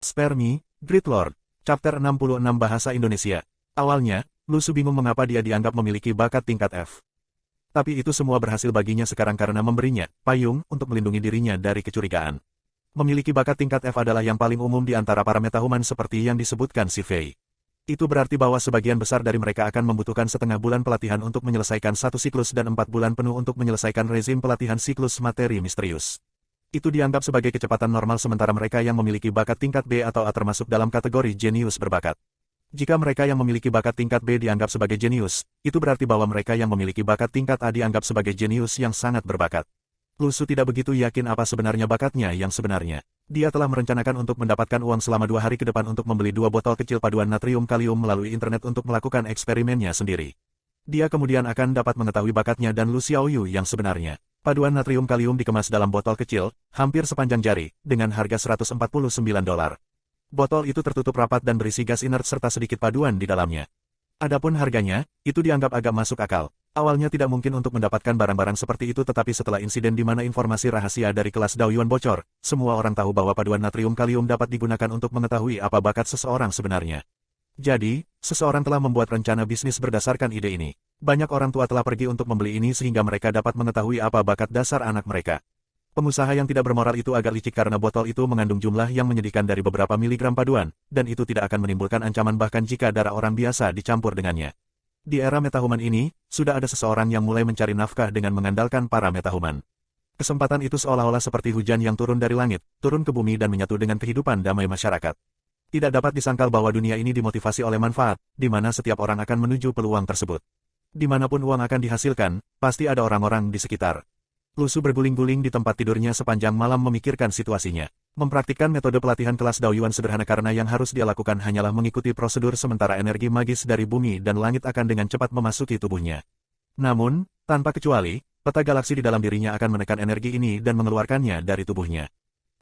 Spare Me, Great Lord. Chapter 66 Bahasa Indonesia. Awalnya, Lusu bingung mengapa dia dianggap memiliki bakat tingkat F. Tapi itu semua berhasil baginya sekarang karena memberinya payung untuk melindungi dirinya dari kecurigaan. Memiliki bakat tingkat F adalah yang paling umum di antara para metahuman seperti yang disebutkan si Fei. Itu berarti bahwa sebagian besar dari mereka akan membutuhkan setengah bulan pelatihan untuk menyelesaikan satu siklus dan 4 bulan penuh untuk menyelesaikan rezim pelatihan siklus materi misterius. Itu dianggap sebagai kecepatan normal sementara mereka yang memiliki bakat tingkat B atau A termasuk dalam kategori jenius berbakat. Jika mereka yang memiliki bakat tingkat B dianggap sebagai jenius, itu berarti bahwa mereka yang memiliki bakat tingkat A dianggap sebagai jenius yang sangat berbakat. Lusu tidak begitu yakin apa sebenarnya bakatnya yang sebenarnya. Dia telah merencanakan untuk mendapatkan uang selama 2 hari ke depan untuk membeli 2 botol kecil paduan natrium kalium melalui internet untuk melakukan eksperimennya sendiri. Dia kemudian akan dapat mengetahui bakatnya dan Lu Xiaoyu yang sebenarnya. Paduan natrium kalium dikemas dalam botol kecil, hampir sepanjang jari, dengan harga $149. Botol itu tertutup rapat dan berisi gas inert serta sedikit paduan di dalamnya. Adapun harganya, itu dianggap agak masuk akal. Awalnya tidak mungkin untuk mendapatkan barang-barang seperti itu tetapi setelah insiden di mana informasi rahasia dari kelas Daoyuan bocor, semua orang tahu bahwa paduan natrium kalium dapat digunakan untuk mengetahui apa bakat seseorang sebenarnya. Jadi, seseorang telah membuat rencana bisnis berdasarkan ide ini. Banyak orang tua telah pergi untuk membeli ini sehingga mereka dapat mengetahui apa bakat dasar anak mereka. Pengusaha yang tidak bermoral itu agak licik karena botol itu mengandung jumlah yang menyedihkan dari beberapa miligram paduan, dan itu tidak akan menimbulkan ancaman bahkan jika darah orang biasa dicampur dengannya. Di era metahuman ini, sudah ada seseorang yang mulai mencari nafkah dengan mengandalkan para metahuman. Kesempatan itu seolah-olah seperti hujan yang turun dari langit, turun ke bumi dan menyatu dengan kehidupan damai masyarakat. Tidak dapat disangkal bahwa dunia ini dimotivasi oleh manfaat, di mana setiap orang akan menuju peluang tersebut. Dimanapun uang akan dihasilkan, pasti ada orang-orang di sekitar. Lusu berguling-guling di tempat tidurnya sepanjang malam memikirkan situasinya. Mempraktikkan metode pelatihan kelas Daoyuan sederhana karena yang harus dia lakukan hanyalah mengikuti prosedur sementara energi magis dari bumi dan langit akan dengan cepat memasuki tubuhnya. Namun, tanpa kecuali, peta galaksi di dalam dirinya akan menekan energi ini dan mengeluarkannya dari tubuhnya.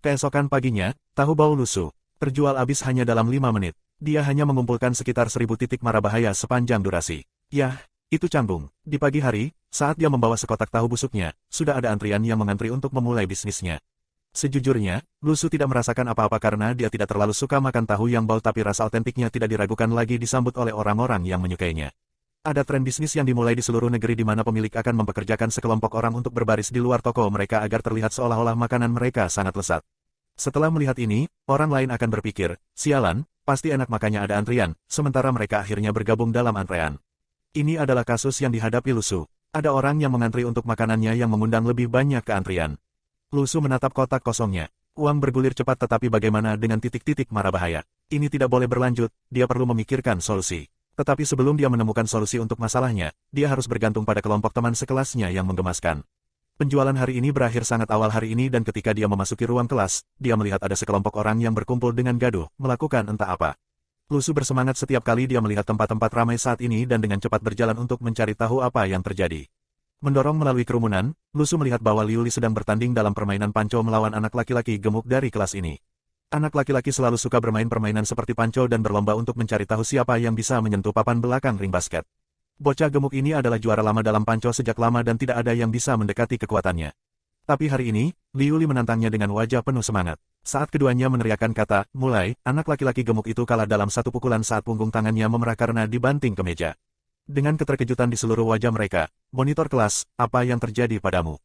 Keesokan paginya, tahu bau Lusu terjual habis hanya dalam 5 menit. Dia hanya mengumpulkan sekitar 1000 titik mara bahaya sepanjang durasi. Yah, itu canggung. Di pagi hari, saat dia membawa sekotak tahu busuknya, sudah ada antrian yang mengantri untuk memulai bisnisnya. Sejujurnya, Lusu tidak merasakan apa-apa karena dia tidak terlalu suka makan tahu yang bau tapi rasa otentiknya tidak diragukan lagi disambut oleh orang-orang yang menyukainya. Ada tren bisnis yang dimulai di seluruh negeri di mana pemilik akan mempekerjakan sekelompok orang untuk berbaris di luar toko mereka agar terlihat seolah-olah makanan mereka sangat lezat. Setelah melihat ini, orang lain akan berpikir, sialan, pasti enak makanya ada antrian, sementara mereka akhirnya bergabung dalam antrean. Ini adalah kasus yang dihadapi Lusu. Ada orang yang mengantri untuk makanannya yang mengundang lebih banyak ke antrian. Lusu menatap kotak kosongnya. Uang bergulir cepat tetapi bagaimana dengan titik-titik mara bahaya? Ini tidak boleh berlanjut, dia perlu memikirkan solusi. Tetapi sebelum dia menemukan solusi untuk masalahnya, dia harus bergantung pada kelompok teman sekelasnya yang menggemaskan. Penjualan hari ini berakhir sangat awal hari ini dan ketika dia memasuki ruang kelas, dia melihat ada sekelompok orang yang berkumpul dengan gaduh, melakukan entah apa. Lusu bersemangat setiap kali dia melihat tempat-tempat ramai saat ini dan dengan cepat berjalan untuk mencari tahu apa yang terjadi. Mendorong melalui kerumunan, Lusu melihat bahwa Liuli sedang bertanding dalam permainan panco melawan anak laki-laki gemuk dari kelas ini. Anak laki-laki selalu suka bermain permainan seperti panco dan berlomba untuk mencari tahu siapa yang bisa menyentuh papan belakang ring basket. Bocah gemuk ini adalah juara lama dalam panco sejak lama dan tidak ada yang bisa mendekati kekuatannya. Tapi hari ini, Liuli menantangnya dengan wajah penuh semangat. Saat keduanya meneriakkan kata, mulai, anak laki-laki gemuk itu kalah dalam satu pukulan saat punggung tangannya memerah karena dibanting ke meja. Dengan keterkejutan di seluruh wajah mereka, monitor kelas, apa yang terjadi padamu?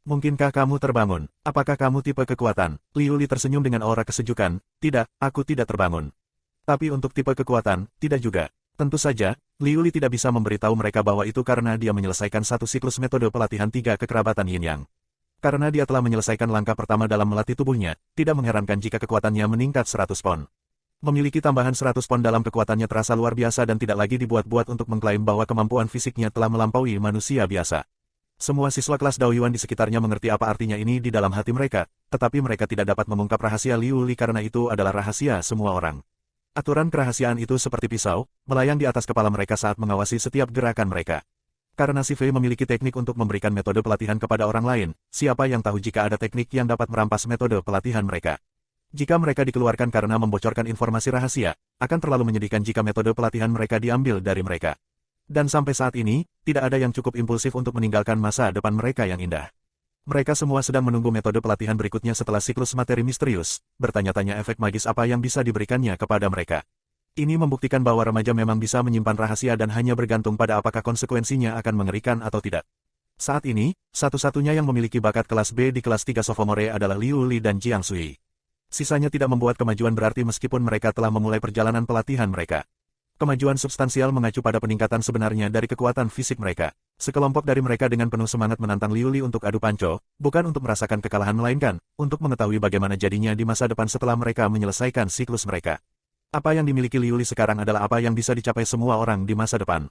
Mungkinkah kamu terbangun? Apakah kamu tipe kekuatan? Liuli tersenyum dengan aura kesejukan, tidak, aku tidak terbangun. Tapi untuk tipe kekuatan, tidak juga. Tentu saja, Liuli tidak bisa memberitahu mereka bahwa itu karena dia menyelesaikan satu siklus metode pelatihan 3 kekerabatan Yin-Yang. Karena dia telah menyelesaikan langkah pertama dalam melatih tubuhnya, tidak mengherankan jika kekuatannya meningkat 100 pon. Memiliki tambahan 100 pon dalam kekuatannya terasa luar biasa dan tidak lagi dibuat-buat untuk mengklaim bahwa kemampuan fisiknya telah melampaui manusia biasa. Semua siswa kelas Daoyuan di sekitarnya mengerti apa artinya ini di dalam hati mereka, tetapi mereka tidak dapat mengungkap rahasia Liuli karena itu adalah rahasia semua orang. Aturan kerahasiaan itu seperti pisau, melayang di atas kepala mereka saat mengawasi setiap gerakan mereka. Karena si Fei memiliki teknik untuk memberikan metode pelatihan kepada orang lain, siapa yang tahu jika ada teknik yang dapat merampas metode pelatihan mereka. Jika mereka dikeluarkan karena membocorkan informasi rahasia, akan terlalu menyedihkan jika metode pelatihan mereka diambil dari mereka. Dan sampai saat ini, tidak ada yang cukup impulsif untuk meninggalkan masa depan mereka yang indah. Mereka semua sedang menunggu metode pelatihan berikutnya setelah siklus materi misterius, bertanya-tanya efek magis apa yang bisa diberikannya kepada mereka. Ini membuktikan bahwa remaja memang bisa menyimpan rahasia dan hanya bergantung pada apakah konsekuensinya akan mengerikan atau tidak. Saat ini, satu-satunya yang memiliki bakat kelas B di kelas 3 Sophomore adalah Liu Li dan Jiang Sui. Sisanya tidak membuat kemajuan berarti meskipun mereka telah memulai perjalanan pelatihan mereka. Kemajuan substansial mengacu pada peningkatan sebenarnya dari kekuatan fisik mereka. Sekelompok dari mereka dengan penuh semangat menantang Liu Li untuk adu panco, bukan untuk merasakan kekalahan melainkan, untuk mengetahui bagaimana jadinya di masa depan setelah mereka menyelesaikan siklus mereka. Apa yang dimiliki Liu Li sekarang adalah apa yang bisa dicapai semua orang di masa depan.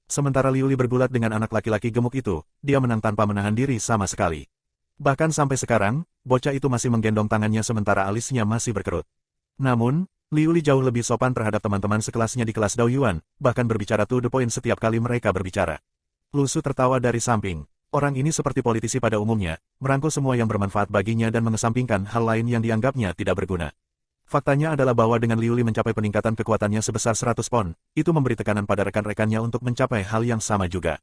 Sementara Liu Li bergulat dengan anak laki-laki gemuk itu, dia menang tanpa menahan diri sama sekali. Bahkan sampai sekarang, bocah itu masih menggendong tangannya sementara alisnya masih berkerut. Namun, Liu Li jauh lebih sopan terhadap teman-teman sekelasnya di kelas Dao Yuan, bahkan berbicara to the point setiap kali mereka berbicara. Lu Su tertawa dari samping. Orang ini seperti politisi pada umumnya, merangkul semua yang bermanfaat baginya dan mengesampingkan hal lain yang dianggapnya tidak berguna. Faktanya adalah bahwa dengan Liu Li mencapai peningkatan kekuatannya sebesar 100 pon, itu memberi tekanan pada rekan-rekannya untuk mencapai hal yang sama juga.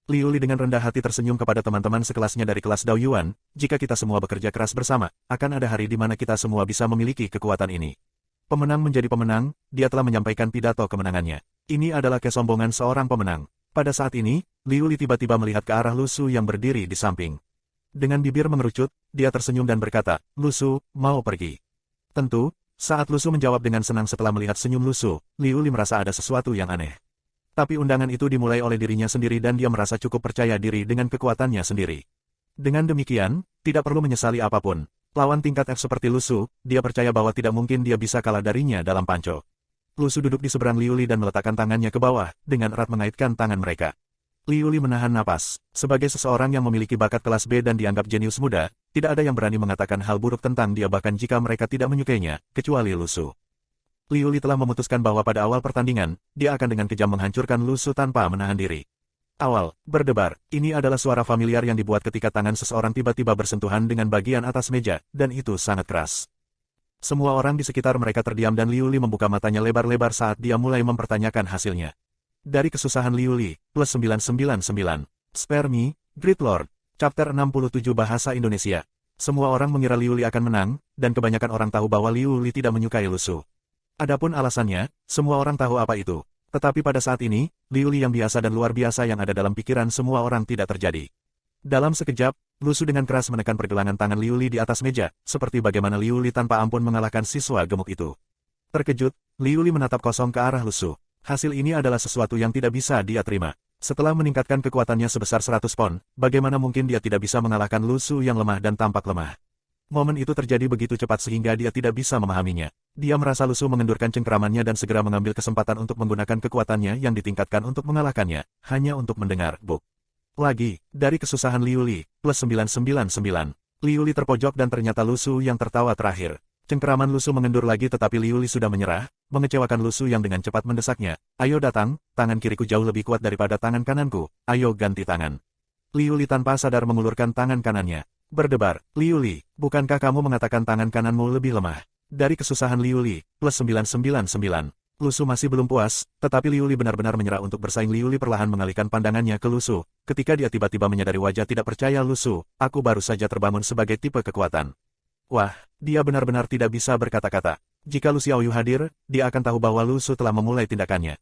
Liu Li dengan rendah hati tersenyum kepada teman-teman sekelasnya dari kelas Dao Yuan, jika kita semua bekerja keras bersama, akan ada hari di mana kita semua bisa memiliki kekuatan ini. Pemenang menjadi pemenang, dia telah menyampaikan pidato kemenangannya. Ini adalah kesombongan seorang pemenang. Pada saat ini, Liu Li tiba-tiba melihat ke arah Lu Su yang berdiri di samping. Dengan bibir mengerucut, dia tersenyum dan berkata, Lu Su, mau pergi. Tentu, saat Lu Su menjawab dengan senang setelah melihat senyum Lu Su, Liu Li merasa ada sesuatu yang aneh. Tapi undangan itu dimulai oleh dirinya sendiri dan dia merasa cukup percaya diri dengan kekuatannya sendiri. Dengan demikian, tidak perlu menyesali apapun. Lawan tingkat F seperti Lu Su, dia percaya bahwa tidak mungkin dia bisa kalah darinya dalam panco. Lu Su duduk di seberang Liu Li dan meletakkan tangannya ke bawah, dengan erat mengaitkan tangan mereka. Liu Li menahan napas. Sebagai seseorang yang memiliki bakat kelas B dan dianggap jenius muda, tidak ada yang berani mengatakan hal buruk tentang dia bahkan jika mereka tidak menyukainya, kecuali Lu Su. Liu Li telah memutuskan bahwa pada awal pertandingan, dia akan dengan kejam menghancurkan Lu Su tanpa menahan diri. Awal, berdebar, ini adalah suara familiar yang dibuat ketika tangan seseorang tiba-tiba bersentuhan dengan bagian atas meja, dan itu sangat keras. Semua orang di sekitar mereka terdiam dan Liu Li membuka matanya lebar-lebar saat dia mulai mempertanyakan hasilnya. Dari kesusahan Liu Li, plus 999. Spare Me, Great Lord. Chapter 67 Bahasa Indonesia. Semua orang mengira Liu Li akan menang, dan kebanyakan orang tahu bahwa Liu Li tidak menyukai Lu Su. Adapun alasannya, semua orang tahu apa itu. Tetapi pada saat ini, Liu Li yang biasa dan luar biasa yang ada dalam pikiran semua orang tidak terjadi. Dalam sekejap, Lu Su dengan keras menekan pergelangan tangan Liu Li di atas meja, seperti bagaimana Liu Li tanpa ampun mengalahkan siswa gemuk itu. Terkejut, Liu Li menatap kosong ke arah Lu Su. Hasil ini adalah sesuatu yang tidak bisa dia terima. Setelah meningkatkan kekuatannya sebesar 100 pon, bagaimana mungkin dia tidak bisa mengalahkan Lu Su yang lemah dan tampak lemah. Momen itu terjadi begitu cepat sehingga dia tidak bisa memahaminya. Dia merasa Lu Su mengendurkan cengkeramannya dan segera mengambil kesempatan untuk menggunakan kekuatannya yang ditingkatkan untuk mengalahkannya, hanya untuk mendengar buk. Lagi, dari kesusahan Liu Li, plus 999. Liu Li terpojok dan ternyata Lu Su yang tertawa terakhir. Cengkeraman Lu Su mengendur lagi tetapi Liu Li sudah menyerah, mengecewakan Lu Su yang dengan cepat mendesaknya. Ayo datang, tangan kiriku jauh lebih kuat daripada tangan kananku, ayo ganti tangan. Liu Li tanpa sadar mengulurkan tangan kanannya. Berdebar, Liu Li, bukankah kamu mengatakan tangan kananmu lebih lemah? Dari kesusahan Liu Li, plus 999. Lu Su masih belum puas, tetapi Liu Li benar-benar menyerah untuk bersaing. Liu Li perlahan mengalihkan pandangannya ke Lu Su. Ketika dia tiba-tiba menyadari wajah tidak percaya Lu Su, aku baru saja terbangun sebagai tipe kekuatan. Wah, dia benar-benar tidak bisa berkata-kata. Jika Lu Xiaoyu hadir, dia akan tahu bahwa Lu Su telah memulai tindakannya.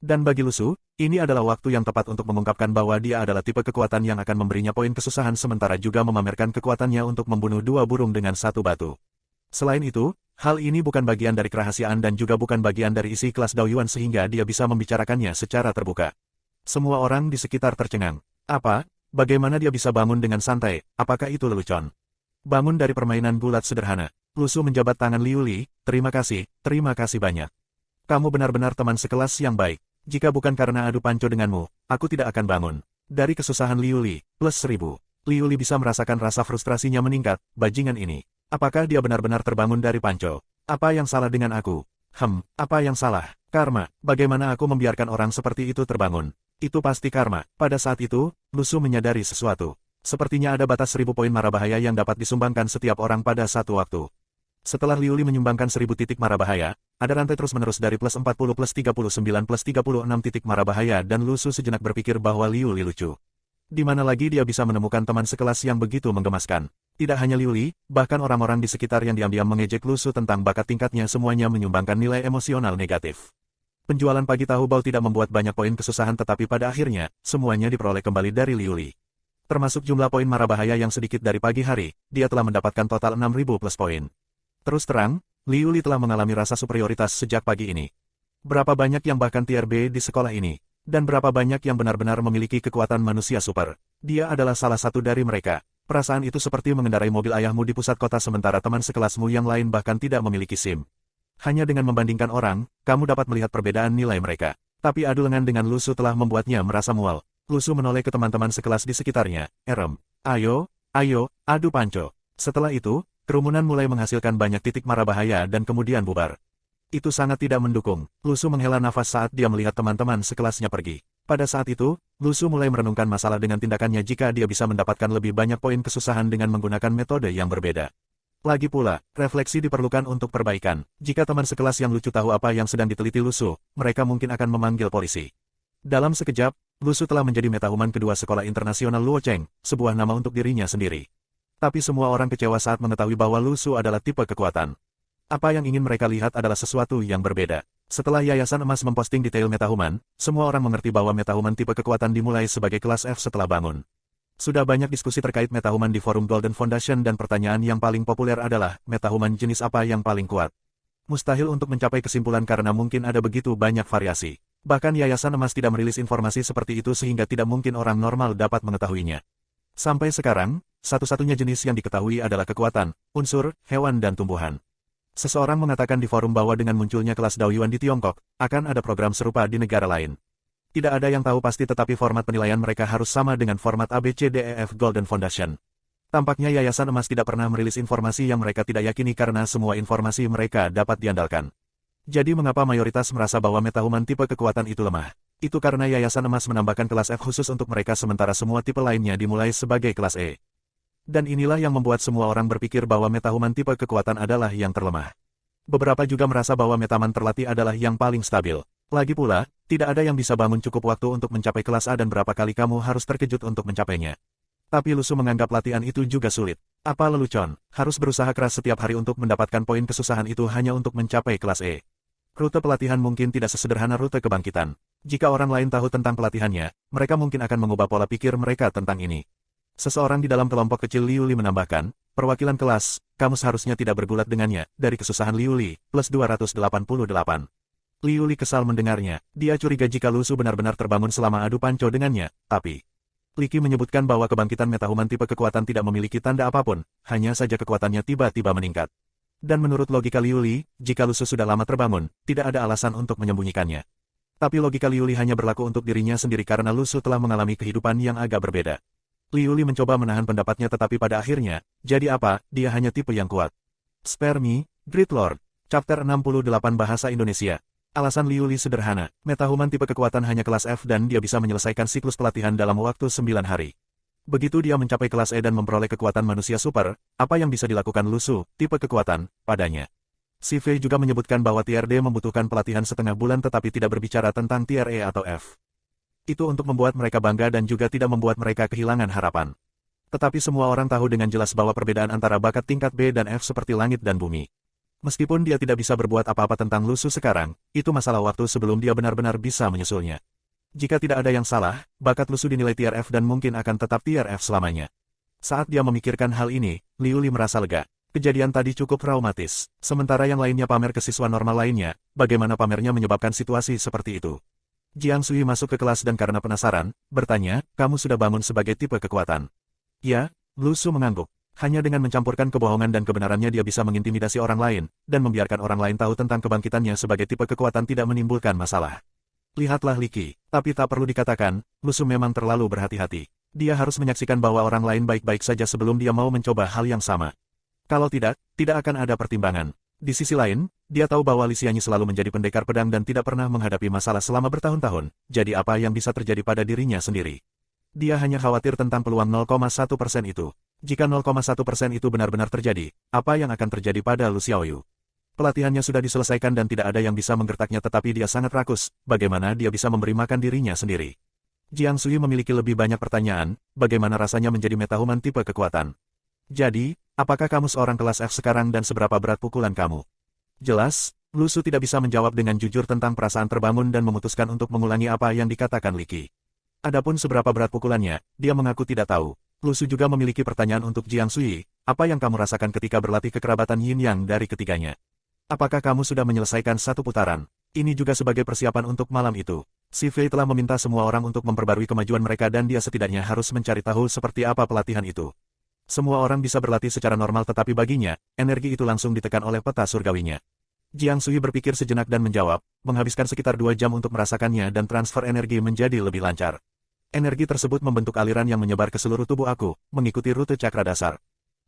Dan bagi Lu Su, ini adalah waktu yang tepat untuk mengungkapkan bahwa dia adalah tipe kekuatan yang akan memberinya poin kesusahan sementara juga memamerkan kekuatannya untuk membunuh dua burung dengan satu batu. Selain itu, hal ini bukan bagian dari kerahasiaan dan juga bukan bagian dari isi kelas Dao Yuan sehingga dia bisa membicarakannya secara terbuka. Semua orang di sekitar tercengang. Apa? Bagaimana dia bisa bangun dengan santai? Apakah itu lelucon? Bangun dari permainan bulat sederhana. Lu Su menjabat tangan Liu Li, terima kasih banyak. Kamu benar-benar teman sekelas yang baik. Jika bukan karena adu panco denganmu, aku tidak akan bangun. Dari kesusahan Liu Li, plus 1000. Liu Li bisa merasakan rasa frustrasinya meningkat, bajingan ini. Apakah dia benar-benar terbangun dari panco? Apa yang salah dengan aku? Apa yang salah? Karma, bagaimana aku membiarkan orang seperti itu terbangun? Itu pasti karma. Pada saat itu, Lu Su menyadari sesuatu. Sepertinya ada batas 1000 poin mara bahaya yang dapat disumbangkan setiap orang pada satu waktu. Setelah Liu Li menyumbangkan 1000 titik mara bahaya, ada rantai terus-menerus dari plus 40 plus 39 plus 36 titik mara bahaya dan Lu Su sejenak berpikir bahwa Liu Li lucu. Di mana lagi dia bisa menemukan teman sekelas yang begitu menggemaskan? Tidak hanya Liu Li, bahkan orang-orang di sekitar yang diam-diam mengejek Lu Su tentang bakat tingkatnya semuanya menyumbangkan nilai emosional negatif. Penjualan pagi tahu bau tidak membuat banyak poin kesusahan tetapi pada akhirnya, semuanya diperoleh kembali dari Liu Li. Termasuk jumlah poin mara bahaya yang sedikit dari pagi hari, dia telah mendapatkan total 6.000 plus poin. Terus terang, Liu Li telah mengalami rasa superioritas sejak pagi ini. Berapa banyak yang bahkan tier B di sekolah ini? Dan berapa banyak yang benar-benar memiliki kekuatan manusia super? Dia adalah salah satu dari mereka. Perasaan itu seperti mengendarai mobil ayahmu di pusat kota sementara teman sekelasmu yang lain bahkan tidak memiliki SIM. Hanya dengan membandingkan orang, kamu dapat melihat perbedaan nilai mereka. Tapi adu lengan dengan Lu Su telah membuatnya merasa mual. Lu Su menoleh ke teman-teman sekelas di sekitarnya. Ayo, adu panco. Setelah itu, kerumunan mulai menghasilkan banyak titik mara bahaya dan kemudian bubar. Itu sangat tidak mendukung. Lu Su menghela nafas saat dia melihat teman-teman sekelasnya pergi. Pada saat itu, Lu Su mulai merenungkan masalah dengan tindakannya jika dia bisa mendapatkan lebih banyak poin kesusahan dengan menggunakan metode yang berbeda. Lagi pula, refleksi diperlukan untuk perbaikan. Jika teman sekelas yang lucu tahu apa yang sedang diteliti Lu Su, mereka mungkin akan memanggil polisi. Dalam sekejap, Lu Su telah menjadi metahuman kedua sekolah internasional Luo Cheng, sebuah nama untuk dirinya sendiri. Tapi semua orang kecewa saat mengetahui bahwa Lu Su adalah tipe kekuatan. Apa yang ingin mereka lihat adalah sesuatu yang berbeda. Setelah Yayasan Emas memposting detail metahuman, semua orang mengerti bahwa metahuman tipe kekuatan dimulai sebagai kelas F setelah bangun. Sudah banyak diskusi terkait metahuman di forum Golden Foundation dan pertanyaan yang paling populer adalah, metahuman jenis apa yang paling kuat? Mustahil untuk mencapai kesimpulan karena mungkin ada begitu banyak variasi. Bahkan Yayasan Emas tidak merilis informasi seperti itu sehingga tidak mungkin orang normal dapat mengetahuinya. Sampai sekarang, satu-satunya jenis yang diketahui adalah kekuatan, unsur, hewan dan tumbuhan. Seseorang mengatakan di forum bahwa dengan munculnya kelas Daoyuan di Tiongkok, akan ada program serupa di negara lain. Tidak ada yang tahu pasti tetapi format penilaian mereka harus sama dengan format ABCDEF Golden Foundation. Tampaknya Yayasan Emas tidak pernah merilis informasi yang mereka tidak yakini karena semua informasi mereka dapat diandalkan. Jadi mengapa mayoritas merasa bahwa metahuman tipe kekuatan itu lemah? Itu karena Yayasan Emas menambahkan kelas F khusus untuk mereka sementara semua tipe lainnya dimulai sebagai kelas E. Dan inilah yang membuat semua orang berpikir bahwa metahuman tipe kekuatan adalah yang terlemah. Beberapa juga merasa bahwa metaman terlatih adalah yang paling stabil. Lagi pula, tidak ada yang bisa bangun cukup waktu untuk mencapai kelas A dan berapa kali kamu harus terkejut untuk mencapainya. Tapi Lu Su menganggap latihan itu juga sulit. Apa lelucon, harus berusaha keras setiap hari untuk mendapatkan poin kesusahan itu hanya untuk mencapai kelas E. Rute pelatihan mungkin tidak sesederhana rute kebangkitan. Jika orang lain tahu tentang pelatihannya, mereka mungkin akan mengubah pola pikir mereka tentang ini. Seseorang di dalam kelompok kecil Liu Li menambahkan, perwakilan kelas, kamu seharusnya tidak bergulat dengannya, dari kesusahan Liu Li, plus 288. Liu Li kesal mendengarnya, dia curiga jika Lu Su benar-benar terbangun selama adu panco dengannya, tapi Li Qi menyebutkan bahwa kebangkitan metahuman tipe kekuatan tidak memiliki tanda apapun, hanya saja kekuatannya tiba-tiba meningkat. Dan menurut logika Liu Li, jika Lu Su sudah lama terbangun, tidak ada alasan untuk menyembunyikannya. Tapi logika Liu Li hanya berlaku untuk dirinya sendiri karena Lu Su telah mengalami kehidupan yang agak berbeda. Liu Li mencoba menahan pendapatnya tetapi pada akhirnya, jadi apa, dia hanya tipe yang kuat. Spare me, Great Lord. Chapter 68 Bahasa Indonesia. Alasan Liu Li sederhana, metahuman tipe kekuatan hanya kelas F dan dia bisa menyelesaikan siklus pelatihan dalam waktu 9 hari. Begitu dia mencapai kelas E dan memperoleh kekuatan manusia super, apa yang bisa dilakukan Lu Su, tipe kekuatan, padanya. Si Fei juga menyebutkan bahwa tier D membutuhkan pelatihan setengah bulan tetapi tidak berbicara tentang tier E atau F. Itu untuk membuat mereka bangga dan juga tidak membuat mereka kehilangan harapan. Tetapi semua orang tahu dengan jelas bahwa perbedaan antara bakat tingkat B dan F seperti langit dan bumi. Meskipun dia tidak bisa berbuat apa-apa tentang Lu Su sekarang, itu masalah waktu sebelum dia benar-benar bisa menyusulnya. Jika tidak ada yang salah, bakat Lu Su dinilai tier F dan mungkin akan tetap tier F selamanya. Saat dia memikirkan hal ini, Liu Li merasa lega. Kejadian tadi cukup traumatis. Sementara yang lainnya pamer ke siswa normal lainnya, bagaimana pamernya menyebabkan situasi seperti itu. Jiang Sui masuk ke kelas dan karena penasaran, bertanya, kamu sudah bangun sebagai tipe kekuatan? Ya, Lu Su mengangguk. Hanya dengan mencampurkan kebohongan dan kebenarannya dia bisa mengintimidasi orang lain, dan membiarkan orang lain tahu tentang kebangkitannya sebagai tipe kekuatan tidak menimbulkan masalah. Lihatlah Li Qi, tapi tak perlu dikatakan, Lu Su memang terlalu berhati-hati. Dia harus menyaksikan bahwa orang lain baik-baik saja sebelum dia mau mencoba hal yang sama. Kalau tidak, tidak akan ada pertimbangan. Di sisi lain, dia tahu bahwa Li Xianyi selalu menjadi pendekar pedang dan tidak pernah menghadapi masalah selama bertahun-tahun, jadi apa yang bisa terjadi pada dirinya sendiri? Dia hanya khawatir tentang peluang 0,1% itu. Jika 0,1% itu benar-benar terjadi, apa yang akan terjadi pada Lu Xiaoyu? Pelatihannya sudah diselesaikan dan tidak ada yang bisa menggertaknya tetapi dia sangat rakus, bagaimana dia bisa memberi makan dirinya sendiri? Jiang Sui memiliki lebih banyak pertanyaan, bagaimana rasanya menjadi metahuman tipe kekuatan. Jadi, apakah kamu seorang kelas F sekarang dan seberapa berat pukulan kamu? Jelas, Lu Su tidak bisa menjawab dengan jujur tentang perasaan terbangun dan memutuskan untuk mengulangi apa yang dikatakan Li Qi. Adapun seberapa berat pukulannya, dia mengaku tidak tahu. Lu Su juga memiliki pertanyaan untuk Jiang Sui, apa yang kamu rasakan ketika berlatih kekerabatan Yin Yang dari ketiganya? Apakah kamu sudah menyelesaikan satu putaran? Ini juga sebagai persiapan untuk malam itu. Si Fei telah meminta semua orang untuk memperbarui kemajuan mereka dan dia setidaknya harus mencari tahu seperti apa pelatihan itu. Semua orang bisa berlatih secara normal tetapi baginya, energi itu langsung ditekan oleh peta surgawinya. Jiang Sui berpikir sejenak dan menjawab, menghabiskan sekitar 2 jam untuk merasakannya dan transfer energi menjadi lebih lancar. Energi tersebut membentuk aliran yang menyebar ke seluruh tubuh aku, mengikuti rute cakra dasar.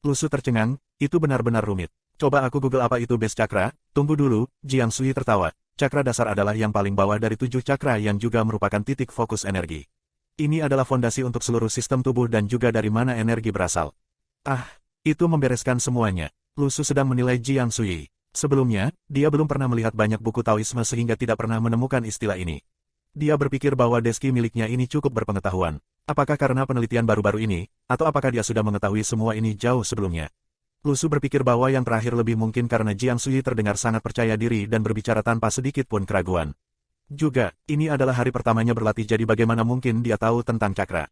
Lu Su tercengang, itu benar-benar rumit. Coba aku Google apa itu base cakra, tunggu dulu, Jiang Sui tertawa. Cakra dasar adalah yang paling bawah dari 7 cakra yang juga merupakan titik fokus energi. Ini adalah fondasi untuk seluruh sistem tubuh dan juga dari mana energi berasal. Ah, itu membereskan semuanya. Lu Su sedang menilai Jiang Sui. Sebelumnya, dia belum pernah melihat banyak buku Taoisme sehingga tidak pernah menemukan istilah ini. Dia berpikir bahwa deski miliknya ini cukup berpengetahuan. Apakah karena penelitian baru-baru ini, atau apakah dia sudah mengetahui semua ini jauh sebelumnya? Lu Su berpikir bahwa yang terakhir lebih mungkin karena Jiang Sui terdengar sangat percaya diri dan berbicara tanpa sedikit pun keraguan. Juga, ini adalah hari pertamanya berlatih jadi bagaimana mungkin dia tahu tentang cakra.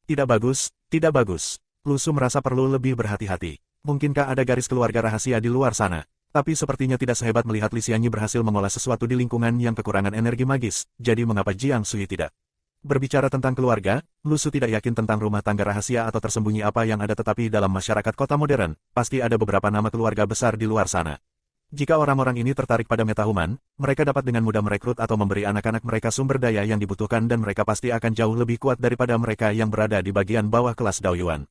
Tidak bagus, tidak bagus. Lu Su merasa perlu lebih berhati-hati. Mungkinkah ada garis keluarga rahasia di luar sana? Tapi sepertinya tidak sehebat melihat Li Xianyi berhasil mengolah sesuatu di lingkungan yang kekurangan energi magis, jadi mengapa Jiang Sui tidak? Berbicara tentang keluarga, Lu Su tidak yakin tentang rumah tangga rahasia atau tersembunyi apa yang ada tetapi dalam masyarakat kota modern, pasti ada beberapa nama keluarga besar di luar sana. Jika orang-orang ini tertarik pada metahuman, mereka dapat dengan mudah merekrut atau memberi anak-anak mereka sumber daya yang dibutuhkan dan mereka pasti akan jauh lebih kuat daripada mereka yang berada di bagian bawah kelas Daoyuan.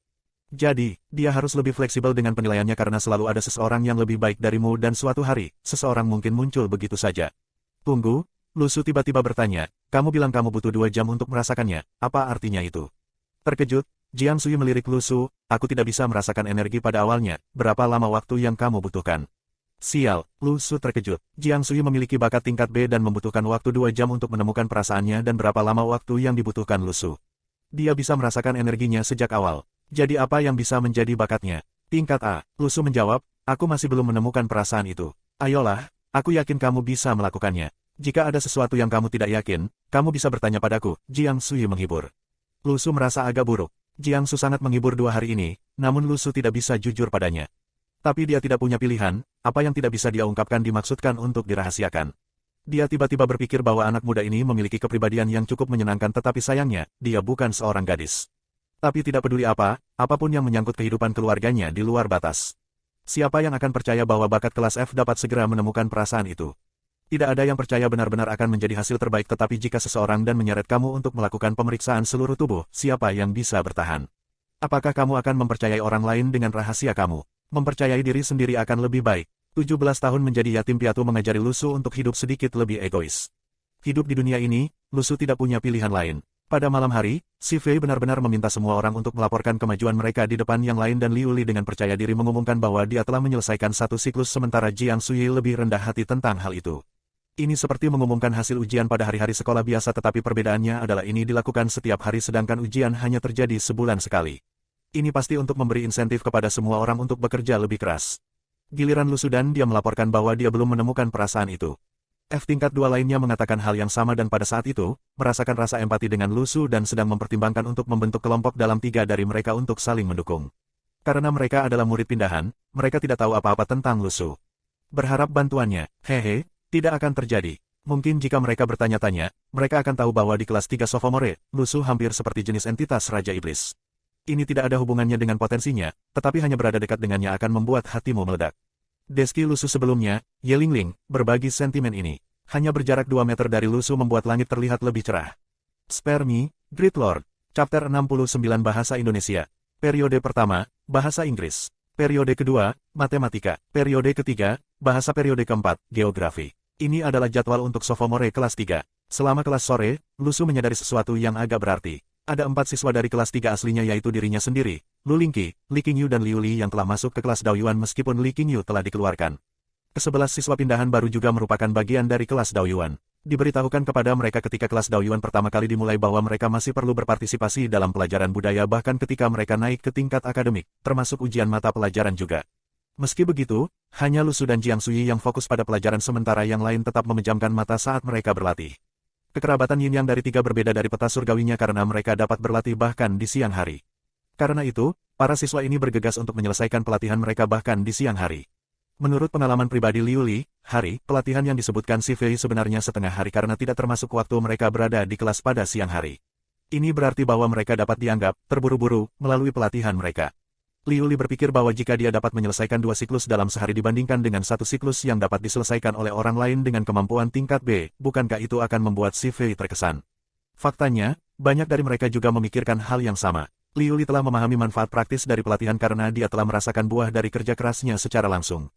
Jadi, dia harus lebih fleksibel dengan penilaiannya karena selalu ada seseorang yang lebih baik darimu dan suatu hari, seseorang mungkin muncul begitu saja. Tunggu, Lu Su tiba-tiba bertanya, kamu bilang kamu butuh 2 jam untuk merasakannya, apa artinya itu? Terkejut, Jiang Sui melirik Lu Su, aku tidak bisa merasakan energi pada awalnya, berapa lama waktu yang kamu butuhkan? Sial, Lu Su terkejut. Jiang Sui memiliki bakat tingkat B dan membutuhkan waktu 2 jam untuk menemukan perasaannya dan berapa lama waktu yang dibutuhkan Lu Su. Dia bisa merasakan energinya sejak awal. Jadi apa yang bisa menjadi bakatnya? Tingkat A, Lu Su menjawab, aku masih belum menemukan perasaan itu. Ayolah, aku yakin kamu bisa melakukannya. Jika ada sesuatu yang kamu tidak yakin, kamu bisa bertanya padaku, Jiang Sui menghibur. Lu Su merasa agak buruk. Jiang Su sangat menghibur 2 hari ini, namun Lu Su tidak bisa jujur padanya. Tapi dia tidak punya pilihan, apa yang tidak bisa dia ungkapkan dimaksudkan untuk dirahasiakan. Dia tiba-tiba berpikir bahwa anak muda ini memiliki kepribadian yang cukup menyenangkan tetapi sayangnya, dia bukan seorang gadis. Tapi tidak peduli apapun yang menyangkut kehidupan keluarganya di luar batas. Siapa yang akan percaya bahwa bakat kelas F dapat segera menemukan perasaan itu? Tidak ada yang percaya benar-benar akan menjadi hasil terbaik tetapi jika seseorang dan menyeret kamu untuk melakukan pemeriksaan seluruh tubuh, siapa yang bisa bertahan? Apakah kamu akan mempercayai orang lain dengan rahasia kamu? Mempercayai diri sendiri akan lebih baik. 17 tahun menjadi yatim piatu mengajari Lu Su untuk hidup sedikit lebih egois. Hidup di dunia ini, Lu Su tidak punya pilihan lain. Pada malam hari, si Fei benar-benar meminta semua orang untuk melaporkan kemajuan mereka di depan yang lain dan Liu Li dengan percaya diri mengumumkan bahwa dia telah menyelesaikan satu siklus sementara Jiang Sui lebih rendah hati tentang hal itu. Ini seperti mengumumkan hasil ujian pada hari-hari sekolah biasa tetapi perbedaannya adalah ini dilakukan setiap hari sedangkan ujian hanya terjadi sebulan sekali. Ini pasti untuk memberi insentif kepada semua orang untuk bekerja lebih keras. Giliran Lu Su dan dia melaporkan bahwa dia belum menemukan perasaan itu. F tingkat 2 lainnya mengatakan hal yang sama dan pada saat itu, merasakan rasa empati dengan Lu Su dan sedang mempertimbangkan untuk membentuk kelompok dalam 3 dari mereka untuk saling mendukung. Karena mereka adalah murid pindahan, mereka tidak tahu apa-apa tentang Lu Su. Berharap bantuannya, hehe. Tidak akan terjadi. Mungkin jika mereka bertanya-tanya, mereka akan tahu bahwa di kelas 3 Sophomore, Lu Su hampir seperti jenis entitas Raja Iblis. Ini tidak ada hubungannya dengan potensinya, tetapi hanya berada dekat dengannya akan membuat hatimu meledak. Deski Lu Su sebelumnya, Ye Lingling, berbagi sentimen ini. Hanya berjarak 2 meter dari Lu Su membuat langit terlihat lebih cerah. Spare Me, Great Lord. Chapter 69 Bahasa Indonesia. Periode pertama, Bahasa Inggris. Periode kedua, Matematika. Periode ketiga, Bahasa periode keempat, Geografi. Ini adalah jadwal untuk sophomore kelas 3. Selama kelas sore, Lu Su menyadari sesuatu yang agak berarti. Ada 4 siswa dari kelas 3 aslinya yaitu dirinya sendiri, Lu Lingqi, Li Qingyu dan Liu Li yang telah masuk ke kelas Daoyuan meskipun Li Qingyu telah dikeluarkan. Ke-11 siswa pindahan baru juga merupakan bagian dari kelas Daoyuan. Diberitahukan kepada mereka ketika kelas Daoyuan pertama kali dimulai bahwa mereka masih perlu berpartisipasi dalam pelajaran budaya bahkan ketika mereka naik ke tingkat akademik, termasuk ujian mata pelajaran juga. Meski begitu, hanya Lu Su dan Jiang Sui yang fokus pada pelajaran sementara yang lain tetap memejamkan mata saat mereka berlatih. Kekerabatan Yin Yang dari tiga berbeda dari peta surgawinya karena mereka dapat berlatih bahkan di siang hari. Karena itu, para siswa ini bergegas untuk menyelesaikan pelatihan mereka bahkan di siang hari. Menurut pengalaman pribadi Liu Li, hari pelatihan yang disebutkan Si Fei sebenarnya setengah hari karena tidak termasuk waktu mereka berada di kelas pada siang hari. Ini berarti bahwa mereka dapat dianggap terburu-buru melalui pelatihan mereka. Liu Li berpikir bahwa jika dia dapat menyelesaikan 2 siklus dalam sehari dibandingkan dengan 1 siklus yang dapat diselesaikan oleh orang lain dengan kemampuan tingkat B, bukankah itu akan membuat Si Fei terkesan? Faktanya, banyak dari mereka juga memikirkan hal yang sama. Liu Li telah memahami manfaat praktis dari pelatihan karena dia telah merasakan buah dari kerja kerasnya secara langsung.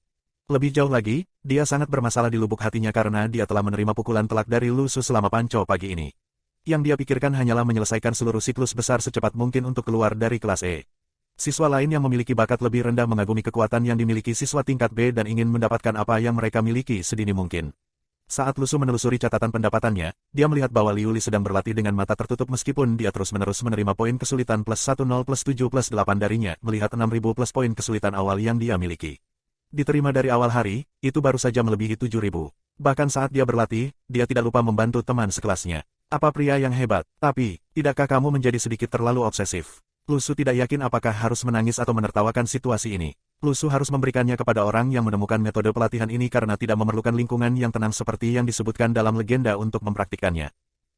Lebih jauh lagi, dia sangat bermasalah di lubuk hatinya karena dia telah menerima pukulan telak dari Lu Su selama panco pagi ini. Yang dia pikirkan hanyalah menyelesaikan seluruh siklus besar secepat mungkin untuk keluar dari kelas E. Siswa lain yang memiliki bakat lebih rendah mengagumi kekuatan yang dimiliki siswa tingkat B dan ingin mendapatkan apa yang mereka miliki sedini mungkin. Saat Lu Su menelusuri catatan pendapatannya, dia melihat bahwa Liu Li sedang berlatih dengan mata tertutup meskipun dia terus-menerus menerima poin kesulitan +10 +7 +8 darinya, melihat 6.000 plus poin kesulitan awal yang dia miliki. Diterima dari awal hari, itu baru saja melebihi 7.000. Bahkan saat dia berlatih, dia tidak lupa membantu teman sekelasnya. Apa pria yang hebat? Tapi, tidakkah kamu menjadi sedikit terlalu obsesif? Lu Su tidak yakin apakah harus menangis atau menertawakan situasi ini. Lu Su harus memberikannya kepada orang yang menemukan metode pelatihan ini karena tidak memerlukan lingkungan yang tenang seperti yang disebutkan dalam legenda untuk mempraktikkannya.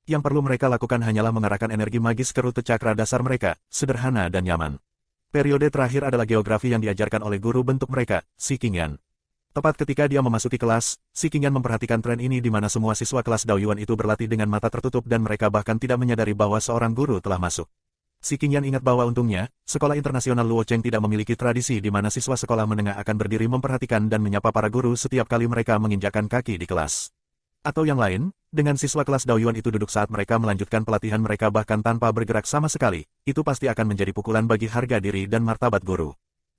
Yang perlu mereka lakukan hanyalah mengarahkan energi magis ke rute cakra dasar mereka, sederhana dan nyaman. Periode terakhir adalah geografi yang diajarkan oleh guru bentuk mereka, Si Qingyan. Tepat ketika dia memasuki kelas, Si Qingyan memperhatikan tren ini di mana semua siswa kelas Daoyuan itu berlatih dengan mata tertutup dan mereka bahkan tidak menyadari bahwa seorang guru telah masuk. Si Qingyan ingat bahwa untungnya, sekolah internasional Luocheng tidak memiliki tradisi di mana siswa sekolah menengah akan berdiri memperhatikan dan menyapa para guru setiap kali mereka menginjakkan kaki di kelas. Atau yang lain, dengan siswa kelas Daoyuan itu duduk saat mereka melanjutkan pelatihan mereka bahkan tanpa bergerak sama sekali, itu pasti akan menjadi pukulan bagi harga diri dan martabat guru.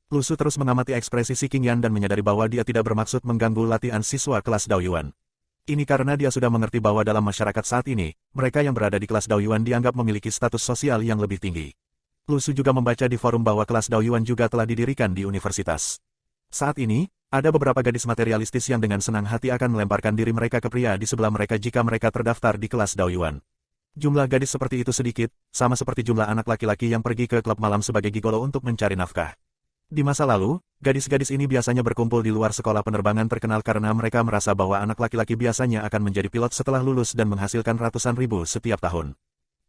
Lu Su terus mengamati ekspresi Si Qingyan dan menyadari bahwa dia tidak bermaksud mengganggu latihan siswa kelas Daoyuan. Ini karena dia sudah mengerti bahwa dalam masyarakat saat ini, mereka yang berada di kelas Daoyuan dianggap memiliki status sosial yang lebih tinggi. Lu Su juga membaca di forum bahwa kelas Daoyuan juga telah didirikan di universitas. Saat ini, ada beberapa gadis materialistis yang dengan senang hati akan melemparkan diri mereka ke pria di sebelah mereka jika mereka terdaftar di kelas Daoyuan. Jumlah gadis seperti itu sedikit, sama seperti jumlah anak laki-laki yang pergi ke klub malam sebagai gigolo untuk mencari nafkah. Di masa lalu, gadis-gadis ini biasanya berkumpul di luar sekolah penerbangan terkenal karena mereka merasa bahwa anak laki-laki biasanya akan menjadi pilot setelah lulus dan menghasilkan ratusan ribu setiap tahun.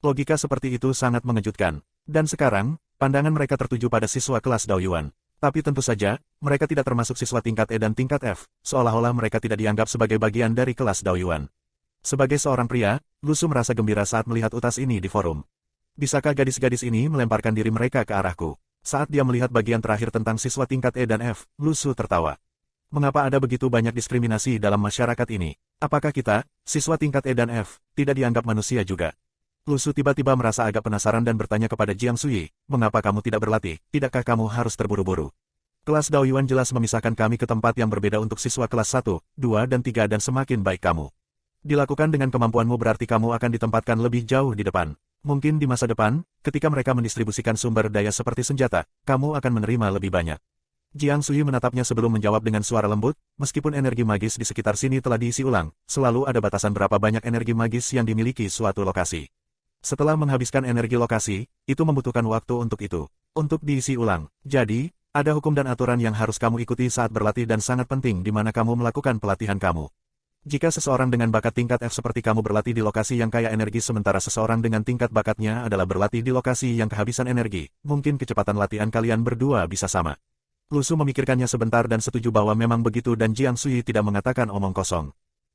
Logika seperti itu sangat mengejutkan. Dan sekarang, pandangan mereka tertuju pada siswa kelas Daoyuan. Tapi tentu saja, mereka tidak termasuk siswa tingkat E dan tingkat F, seolah-olah mereka tidak dianggap sebagai bagian dari kelas Daoyuan. Sebagai seorang pria, Lu Su merasa gembira saat melihat utas ini di forum. Bisakah gadis-gadis ini melemparkan diri mereka ke arahku? Saat dia melihat bagian terakhir tentang siswa tingkat E dan F, Lu Su tertawa. Mengapa ada begitu banyak diskriminasi dalam masyarakat ini? Apakah kita, siswa tingkat E dan F, tidak dianggap manusia juga? Lu Su tiba-tiba merasa agak penasaran dan bertanya kepada Jiang Sui, mengapa kamu tidak berlatih, tidakkah kamu harus terburu-buru? Kelas Daoyuan jelas memisahkan kami ke tempat yang berbeda untuk siswa kelas 1, 2 dan 3 dan semakin baik kamu. Dilakukan dengan kemampuanmu berarti kamu akan ditempatkan lebih jauh di depan. Mungkin di masa depan, ketika mereka mendistribusikan sumber daya seperti senjata, kamu akan menerima lebih banyak. Jiang Sui menatapnya sebelum menjawab dengan suara lembut, meskipun energi magis di sekitar sini telah diisi ulang, selalu ada batasan berapa banyak energi magis yang dimiliki suatu lokasi. Setelah menghabiskan energi lokasi, itu membutuhkan waktu untuk itu, untuk diisi ulang. Jadi, ada hukum dan aturan yang harus kamu ikuti saat berlatih dan sangat penting di mana kamu melakukan pelatihan kamu. Jika seseorang dengan bakat tingkat F seperti kamu berlatih di lokasi yang kaya energi sementara seseorang dengan tingkat bakatnya adalah berlatih di lokasi yang kehabisan energi, mungkin kecepatan latihan kalian berdua bisa sama. Lu Su memikirkannya sebentar dan setuju bahwa memang begitu dan Jiang Sui tidak mengatakan omong kosong.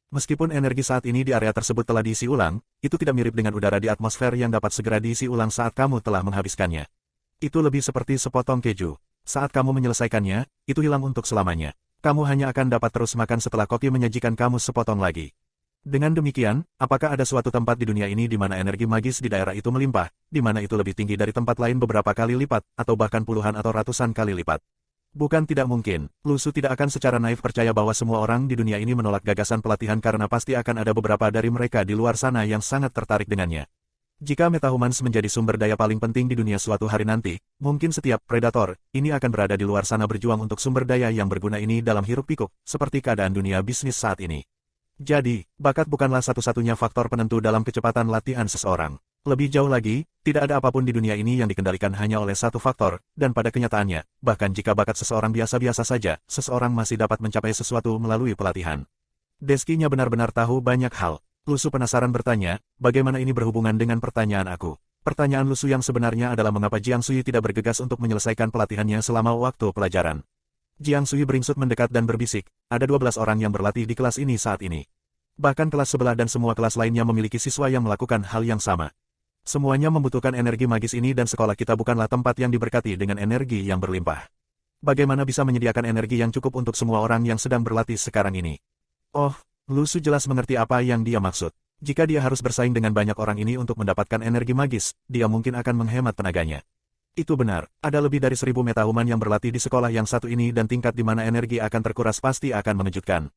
Meskipun energi saat ini di area tersebut telah diisi ulang, itu tidak mirip dengan udara di atmosfer yang dapat segera diisi ulang saat kamu telah menghabiskannya. Itu lebih seperti sepotong keju. Saat kamu menyelesaikannya, itu hilang untuk selamanya. Kamu hanya akan dapat terus makan setelah koki menyajikan kamu sepotong lagi. Dengan demikian, apakah ada suatu tempat di dunia ini di mana energi magis di daerah itu melimpah, di mana itu lebih tinggi dari tempat lain beberapa kali lipat, atau bahkan puluhan atau ratusan kali lipat? Bukan tidak mungkin, Lusu tidak akan secara naif percaya bahwa semua orang di dunia ini menolak gagasan pelatihan karena pasti akan ada beberapa dari mereka di luar sana yang sangat tertarik dengannya. Jika metahumans menjadi sumber daya paling penting di dunia suatu hari nanti, mungkin setiap predator ini akan berada di luar sana berjuang untuk sumber daya yang berguna ini dalam hiruk-pikuk, seperti keadaan dunia bisnis saat ini. Jadi, bakat bukanlah satu-satunya faktor penentu dalam kecepatan latihan seseorang. Lebih jauh lagi, tidak ada apapun di dunia ini yang dikendalikan hanya oleh satu faktor, dan pada kenyataannya, bahkan jika bakat seseorang biasa-biasa saja, seseorang masih dapat mencapai sesuatu melalui pelatihan. Deskinya benar-benar tahu banyak hal. Lusu penasaran bertanya, bagaimana ini berhubungan dengan pertanyaan aku? Pertanyaan Lusu yang sebenarnya adalah mengapa Jiang Sui tidak bergegas untuk menyelesaikan pelatihannya selama waktu pelajaran. Jiang Sui beringsut mendekat dan berbisik, ada 12 orang yang berlatih di kelas ini saat ini. Bahkan kelas sebelah dan semua kelas lainnya memiliki siswa yang melakukan hal yang sama. Semuanya membutuhkan energi magis ini dan sekolah kita bukanlah tempat yang diberkati dengan energi yang berlimpah. Bagaimana bisa menyediakan energi yang cukup untuk semua orang yang sedang berlatih sekarang ini? Oh, Lusu jelas mengerti apa yang dia maksud. Jika dia harus bersaing dengan banyak orang ini untuk mendapatkan energi magis, dia mungkin akan menghemat tenaganya. Itu benar, ada lebih dari 1000 metahuman yang berlatih di sekolah yang satu ini dan tingkat di mana energi akan terkuras pasti akan mengejutkan.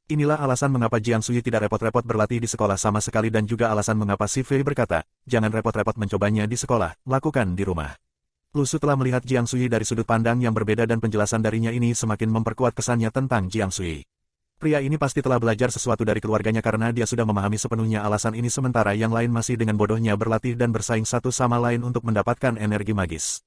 Inilah alasan mengapa Jiang Sui tidak repot-repot berlatih di sekolah sama sekali dan juga alasan mengapa Si Fei berkata, jangan repot-repot mencobanya di sekolah, lakukan di rumah. Lusu telah melihat Jiang Sui dari sudut pandang yang berbeda dan penjelasan darinya ini semakin memperkuat kesannya tentang Jiang Sui. Pria ini pasti telah belajar sesuatu dari keluarganya karena dia sudah memahami sepenuhnya alasan ini sementara yang lain masih dengan bodohnya berlatih dan bersaing satu sama lain untuk mendapatkan energi magis.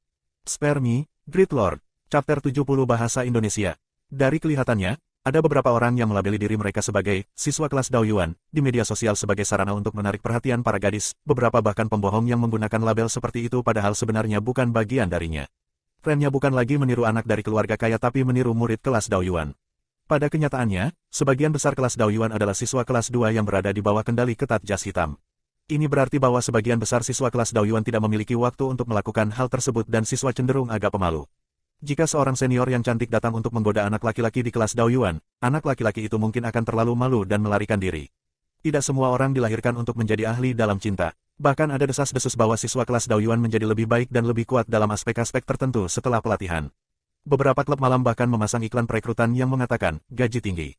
Spare Me, Great Lord, Chapter 70 Bahasa Indonesia. Dari kelihatannya, ada beberapa orang yang melabeli diri mereka sebagai siswa kelas Daoyuan di media sosial sebagai sarana untuk menarik perhatian para gadis, beberapa bahkan pembohong yang menggunakan label seperti itu padahal sebenarnya bukan bagian darinya. Trennya bukan lagi meniru anak dari keluarga kaya tapi meniru murid kelas Daoyuan. Pada kenyataannya, sebagian besar kelas Daoyuan adalah siswa kelas 2 yang berada di bawah kendali ketat jas hitam. Ini berarti bahwa sebagian besar siswa kelas Daoyuan tidak memiliki waktu untuk melakukan hal tersebut dan siswa cenderung agak pemalu. Jika seorang senior yang cantik datang untuk menggoda anak laki-laki di kelas Daoyuan, anak laki-laki itu mungkin akan terlalu malu dan melarikan diri. Tidak semua orang dilahirkan untuk menjadi ahli dalam cinta. Bahkan ada desas-desus bahwa siswa kelas Daoyuan menjadi lebih baik dan lebih kuat dalam aspek-aspek tertentu setelah pelatihan. Beberapa klub malam bahkan memasang iklan perekrutan yang mengatakan, gaji tinggi.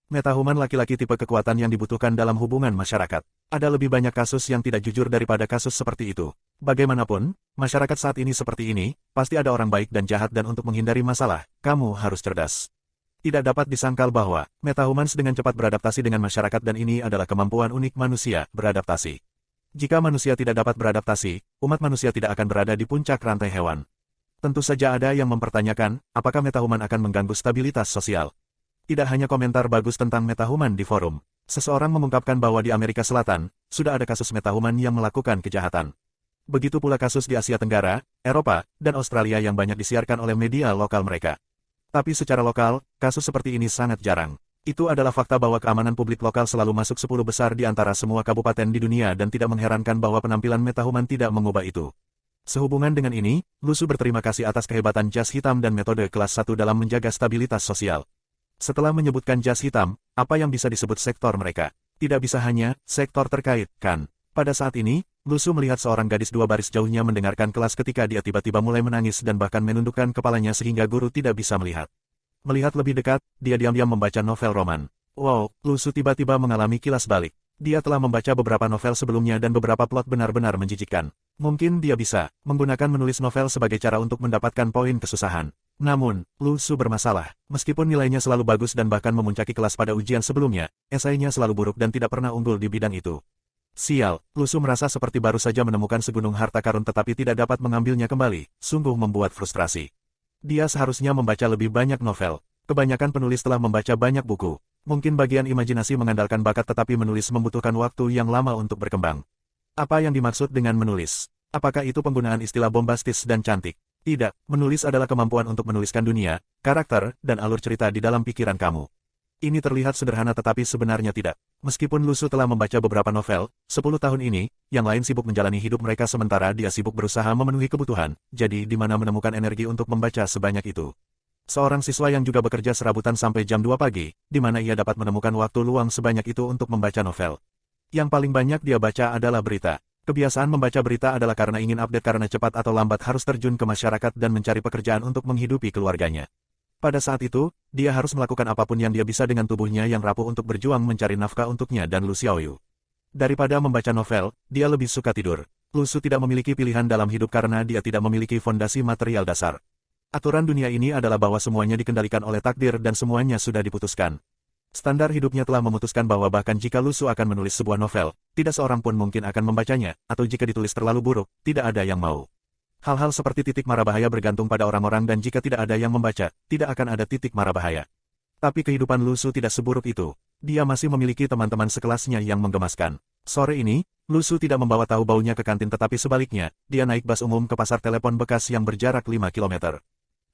Metahuman laki-laki tipe kekuatan yang dibutuhkan dalam hubungan masyarakat. Ada lebih banyak kasus yang tidak jujur daripada kasus seperti itu. Bagaimanapun, masyarakat saat ini seperti ini, pasti ada orang baik dan jahat dan untuk menghindari masalah, kamu harus cerdas. Tidak dapat disangkal bahwa, metahumans dengan cepat beradaptasi dengan masyarakat dan ini adalah kemampuan unik manusia, beradaptasi. Jika manusia tidak dapat beradaptasi, umat manusia tidak akan berada di puncak rantai hewan. Tentu saja ada yang mempertanyakan, apakah metahuman akan mengganggu stabilitas sosial. Tidak hanya komentar bagus tentang metahuman di forum. Seseorang mengungkapkan bahwa di Amerika Selatan, sudah ada kasus metahuman yang melakukan kejahatan. Begitu pula kasus di Asia Tenggara, Eropa, dan Australia yang banyak disiarkan oleh media lokal mereka. Tapi secara lokal, kasus seperti ini sangat jarang. Itu adalah fakta bahwa keamanan publik lokal selalu masuk 10 besar di antara semua kabupaten di dunia dan tidak mengherankan bahwa penampilan metahuman tidak mengubah itu. Sehubungan dengan ini, Lusu berterima kasih atas kehebatan jas hitam dan metode kelas 1 dalam menjaga stabilitas sosial. Setelah menyebutkan jas hitam, apa yang bisa disebut sektor mereka? Tidak bisa hanya sektor terkait, kan? Pada saat ini, Lusu melihat seorang gadis 2 baris jauhnya mendengarkan kelas ketika dia tiba-tiba mulai menangis dan bahkan menundukkan kepalanya sehingga guru tidak bisa melihat. Melihat lebih dekat, dia diam-diam membaca novel roman. Wow, Lusu tiba-tiba mengalami kilas balik. Dia telah membaca beberapa novel sebelumnya dan beberapa plot benar-benar menjijikkan. Mungkin dia bisa menggunakan menulis novel sebagai cara untuk mendapatkan poin kesusahan. Namun, Lusu bermasalah. Meskipun nilainya selalu bagus dan bahkan memuncaki kelas pada ujian sebelumnya, esainya selalu buruk dan tidak pernah unggul di bidang itu. Sial, Lusu merasa seperti baru saja menemukan segunung harta karun tetapi tidak dapat mengambilnya kembali, sungguh membuat frustrasi. Dia seharusnya membaca lebih banyak novel. Kebanyakan penulis telah membaca banyak buku. Mungkin bagian imajinasi mengandalkan bakat tetapi menulis membutuhkan waktu yang lama untuk berkembang. Apa yang dimaksud dengan menulis? Apakah itu penggunaan istilah bombastis dan cantik? Tidak, menulis adalah kemampuan untuk menuliskan dunia, karakter, dan alur cerita di dalam pikiran kamu. Ini terlihat sederhana tetapi sebenarnya tidak. Meskipun Lusu telah membaca beberapa novel, 10 tahun ini, yang lain sibuk menjalani hidup mereka sementara dia sibuk berusaha memenuhi kebutuhan, jadi di mana menemukan energi untuk membaca sebanyak itu. Seorang siswa yang juga bekerja serabutan sampai jam 2 pagi, di mana ia dapat menemukan waktu luang sebanyak itu untuk membaca novel. Yang paling banyak dia baca adalah berita. Kebiasaan membaca berita adalah karena ingin update karena cepat atau lambat harus terjun ke masyarakat dan mencari pekerjaan untuk menghidupi keluarganya. Pada saat itu, dia harus melakukan apapun yang dia bisa dengan tubuhnya yang rapuh untuk berjuang mencari nafkah untuknya dan Lu Xiaoyu. Daripada membaca novel, dia lebih suka tidur. Lu Su tidak memiliki pilihan dalam hidup karena dia tidak memiliki fondasi material dasar. Aturan dunia ini adalah bahwa semuanya dikendalikan oleh takdir dan semuanya sudah diputuskan. Standar hidupnya telah memutuskan bahwa bahkan jika Lu Su akan menulis sebuah novel, tidak seorang pun mungkin akan membacanya, atau jika ditulis terlalu buruk, tidak ada yang mau. Hal-hal seperti titik mara bahaya bergantung pada orang-orang dan jika tidak ada yang membaca, tidak akan ada titik mara bahaya. Tapi kehidupan Lu Su tidak seburuk itu. Dia masih memiliki teman-teman sekelasnya yang menggemaskan. Sore ini, Lu Su tidak membawa tahu baunya ke kantin tetapi sebaliknya, dia naik bus umum ke pasar telepon bekas yang berjarak 5 km.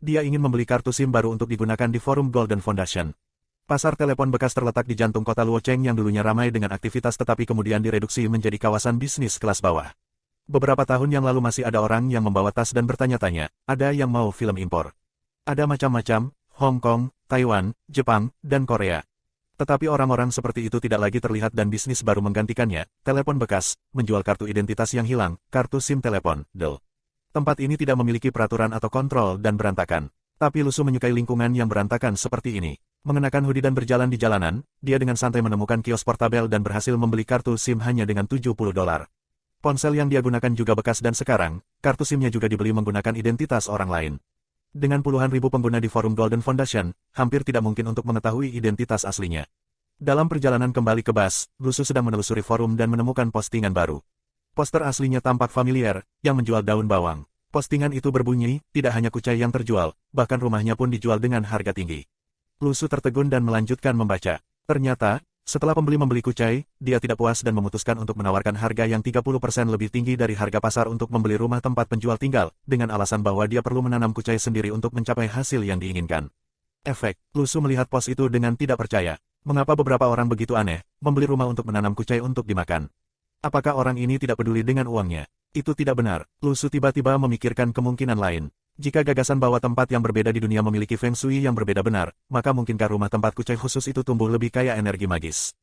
Dia ingin membeli kartu SIM baru untuk digunakan di forum Golden Foundation. Pasar telepon bekas terletak di jantung kota Luocheng yang dulunya ramai dengan aktivitas tetapi kemudian direduksi menjadi kawasan bisnis kelas bawah. Beberapa tahun yang lalu masih ada orang yang membawa tas dan bertanya-tanya, ada yang mau film impor. Ada macam-macam, Hong Kong, Taiwan, Jepang, dan Korea. Tetapi orang-orang seperti itu tidak lagi terlihat dan bisnis baru menggantikannya, telepon bekas, menjual kartu identitas yang hilang, kartu SIM telepon, DEL. Tempat ini tidak memiliki peraturan atau kontrol dan berantakan. Tapi Lu Su menyukai lingkungan yang berantakan seperti ini. Mengenakan hoodie dan berjalan di jalanan, dia dengan santai menemukan kios portabel dan berhasil membeli kartu SIM hanya dengan $70. Ponsel yang dia gunakan juga bekas dan sekarang, kartu SIM-nya juga dibeli menggunakan identitas orang lain. Dengan puluhan ribu pengguna di forum Golden Foundation, hampir tidak mungkin untuk mengetahui identitas aslinya. Dalam perjalanan kembali ke bus, Lu Su sedang menelusuri forum dan menemukan postingan baru. Poster aslinya tampak familiar, yang menjual daun bawang. Postingan itu berbunyi, tidak hanya kucai yang terjual, bahkan rumahnya pun dijual dengan harga tinggi. Lu Su tertegun dan melanjutkan membaca. Ternyata, setelah pembeli membeli kucai, dia tidak puas dan memutuskan untuk menawarkan harga yang 30% lebih tinggi dari harga pasar untuk membeli rumah tempat penjual tinggal, dengan alasan bahwa dia perlu menanam kucai sendiri untuk mencapai hasil yang diinginkan. Efek, Lu Su melihat pos itu dengan tidak percaya. Mengapa beberapa orang begitu aneh, membeli rumah untuk menanam kucai untuk dimakan? Apakah orang ini tidak peduli dengan uangnya? Itu tidak benar. Lu Su tiba-tiba memikirkan kemungkinan lain. Jika gagasan bahwa tempat yang berbeda di dunia memiliki feng shui yang berbeda benar, maka mungkinkah rumah tempat kucai khusus itu tumbuh lebih kaya energi magis?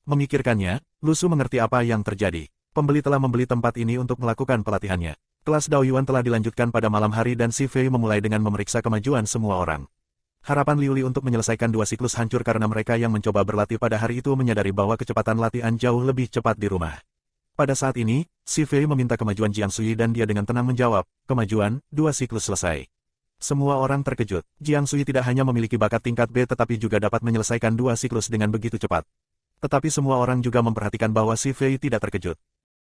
Memikirkannya, Lu Su mengerti apa yang terjadi. Pembeli telah membeli tempat ini untuk melakukan pelatihannya. Kelas Daoyuan telah dilanjutkan pada malam hari dan Si Fei memulai dengan memeriksa kemajuan semua orang. Harapan Liu Li untuk menyelesaikan 2 siklus hancur karena mereka yang mencoba berlatih pada hari itu menyadari bahwa kecepatan latihan jauh lebih cepat di rumah. Pada saat ini, Si Fei meminta kemajuan Jiang Sui dan dia dengan tenang menjawab, kemajuan, 2 siklus selesai. Semua orang terkejut. Jiang Sui tidak hanya memiliki bakat tingkat B tetapi juga dapat menyelesaikan 2 siklus dengan begitu cepat. Tetapi semua orang juga memperhatikan bahwa Si Fei tidak terkejut.